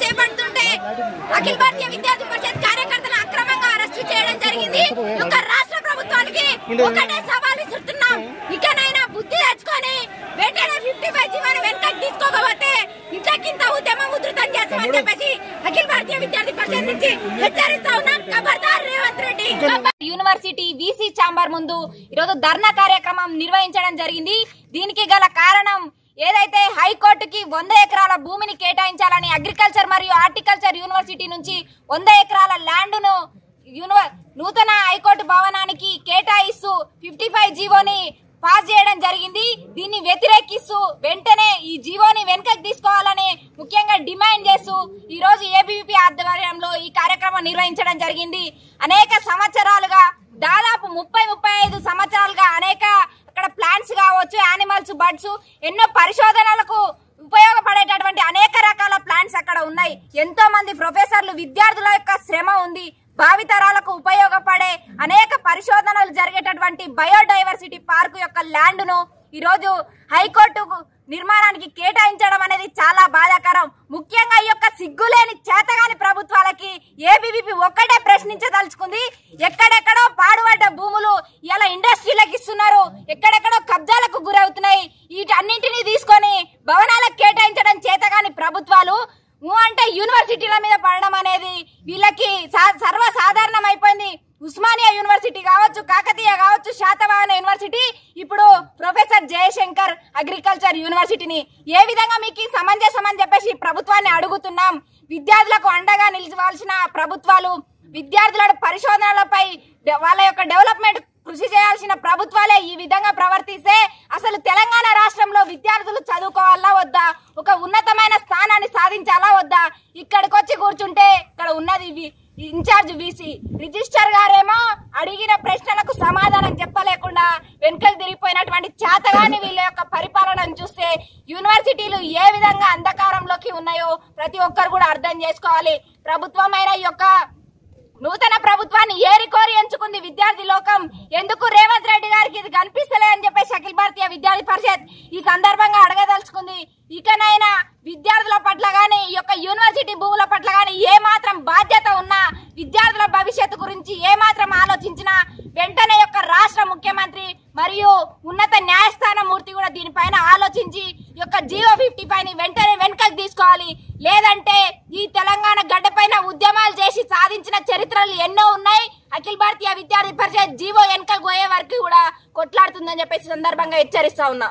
చేపడుతుంటే అఖిల భారతీయ విద్యార్థి పరిషత్ కార్యకర్తలను అక్రమంగా అరెస్టు చేయడం జరిగింది. ఒక రాష్ట్ర ప్రభుత్వానికి ఒకటే సవాల్ ఇస్తున్నాం, ఇకనైనా బుద్ధి తెచ్చుకొని వెంటనే 55 జీవోని వెనక్కి తీసుకోకపోతే ఇంతకింత ఉద్యమం ఉధృతం చేస్తామని చెప్పేసి అఖిల భారతీయ విద్యార్థి పరిషత్ నుంచి హెచ్చరిస్తా ఉన్నాం. ఖబర్దార్ Revanth Reddy. University VC chamber ముందు ఈరోజు ధర్నా కార్యక్రమం నిర్వహించడం జరిగింది. దీనికి గల కారణం ఏదైతే హైకోర్టుకి 100 ఎకరాల భూమిని కేటాయించాలని అగ్రికల్చర్ మరియు హార్టికల్చర్ యూనివర్సిటీ నుంచి 100 ఎకరాల ల్యాండ్ ను నూతన హైకోర్టు భవనానికి కేటాయిస్తూ 55 జీవోని పాస్ చేయడం జరిగింది. దీన్ని వ్యతిరేకిస్తూ వెంటనే ఈ జీవోని వెనక్కి తీసుకోవాలని ముఖ్యంగా డిమాండ్ చేస్తూ ఈ రోజు ఏబీవీపీ ఆధ్వర్యంలో ఈ కార్యక్రమం నిర్వహించడం జరిగింది. అనేక సంవత్సరాలుగా దాదాపు 30-35 సంవత్సరాలుగా అనేక అక్కడ ప్లాంట్స్ కావచ్చు, యానిమల్స్, బర్డ్స్, ఎన్నో పరిశోధనలకు ఉపయోగపడేటటువంటి అనేక రకాల ప్లాంట్స్ అక్కడ ఉన్నాయి. ఎంతో మంది ప్రొఫెసర్లు, విద్యార్థుల యొక్క శ్రమ ఉంది. భావితరాలకు ఉపయోగపడే అనేక పరిశోధనలు జరిగేటటువంటి బయోడైవర్సిటీ పార్కు యొక్క ల్యాండ్ ను ఈరోజు హైకోర్టు నిర్మాణానికి కేటాయించడం అనేది చాలా బాధాకరం. ముఖ్యంగా ఈ యొక్క సిగ్గులేని చేతగాని ప్రభుత్వాలకి ఏబీవీపీ ఒక్కటే ప్రశ్నించదలుచుకుంది. ఎక్కడెక్కడో పాడుపడ్డ భూములు ఇలా ఇండస్ట్రీలకు ఇస్తున్నారు, ఎక్కడెక్కడో కబ్జాలకు గురవుతున్నాయి. వీటన్నింటినీ తీసుకొని భవనాలకు కేటాయించడం చేతగాని ప్రభుత్వాలు అంటే యూనివర్సిటీల మీద పడడం అనేది వీళ్ళకి సర్వసాధారణం అయిపోయింది. ఉస్మానియా యూనివర్సిటీ కావచ్చు, కాకతీయ కావచ్చు, శాతవాహన యూనివర్సిటీ, ఇప్పుడు ప్రొఫెసర్ జయశంకర్ అగ్రికల్చర్ యూనివర్సిటీని ఏ విధంగా మీకు సమంజసం అని చెప్పేసి ప్రభుత్వాన్ని అడుగుతున్నాం. విద్యార్థులకు అండగా నిలవాల్సిన ప్రభుత్వాలు, విద్యార్థుల పరిశోధనలపై వాళ్ళ యొక్క డెవలప్మెంట్ కృషి చేయాల్సిన ప్రభుత్వాలే ఈ విధంగా ప్రవర్తిస్తే అసలు తెలంగాణ రాష్ట్రంలో విద్యార్థులు చదువుకోవాలా వద్దా, ఒక ఉన్నతమైన స్థానాన్ని సాధించాలా వద్దా? ఇక్కడికి వచ్చి కూర్చుంటే ఇక్కడ ఉన్నది ఇన్ఛార్జ్ వీసీ రిజిస్టర్ గారేమో అడిగిన ప్రశ్నలకు సమాధానం చెప్పలేకుండా వెనుకకు తిరిగిపోయినటువంటి చేతగాని వీళ్ళ యొక్క పరిపాలనను చూస్తే యూనివర్సిటీలు ఏ విధంగా అంధకారంలోకి ఉన్నాయో ప్రతి ఒక్కరు కూడా అర్థం చేసుకోవాలి. ప్రభుత్వమైన ఈ యొక్క నూతన ప్రభుత్వాన్ని ఏరికోరి ఎంచుకుంది విద్యార్థి లోకం. ఎందుకు రేవంత్ రెడ్డి గారికి ఇది కనిపిస్తలే అని చెప్పేసి అఖిల భారతీయ విద్యార్థి పరిషత్ ఈ సందర్భంగా అడగదలుచుకుంది. ఇకనైనా విద్యార్థుల పట్ల గాని, ఈ యొక్క యూనివర్సిటీ భూముల పట్ల గాని ఏ మాత్రం బాధ్యత ఉన్నా, విద్యార్థుల భవిష్యత్తు గురించి ఏ మాత్రం ఆలోచించినా వెంటనే యొక్క రాష్ట్ర ముఖ్యమంత్రి మరియు ఉన్నత న్యాయస్థాన మూర్తి కూడా దీనిపైన ఆలోచించి ఈ యొక్క జీవో 55 ని వెంటనే వెనక్కి తీసుకోవాలి. లేదంటే ఈ తెలంగాణ గడ్డపైన ఉద్యమాలు చేసి సాధించిన చరిత్రలు ఎన్నో ఉన్నాయి. అఖిల భారతీయ విద్యార్థి పరిషత్ జీవో వెనక్కి పోయే వరకు కూడా కొట్లాడుతుందని చెప్పేసి సందర్భంగా హెచ్చరిస్తా ఉన్నా.